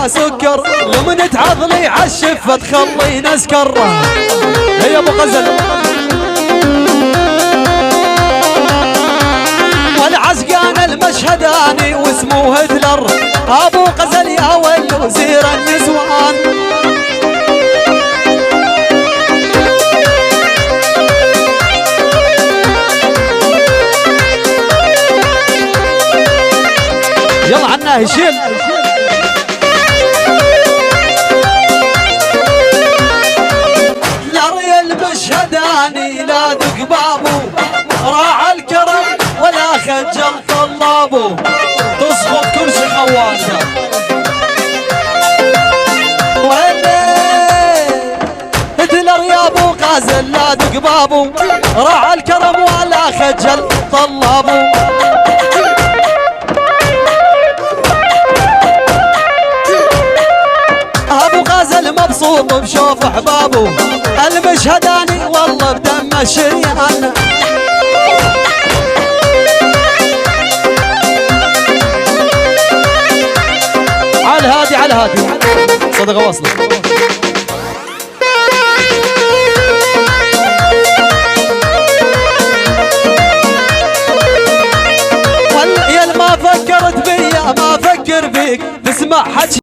كلها سكر، لمن تعضلي عالشفة تخلينا اسكر. هي ابو غزل والعزقان المشهداني واسمه هتلر، ابو غزل يا ول وزير النسوان. يلا عنا هشيل لري المشهداني لا ذق بابو، راعى الكرم ولا خجل طلابه، تسقط كرسي خواسه. هتلر يا ابو غازل لا ذق بابو، راعى الكرم ولا خجل طلابه. مبسوط بشوف احبابه، المشهداني والله بدم الشريان. على الهادي على الهادي صدقه وصله. يا ما فكرت بيا ما فكر فيك، تسمع حكي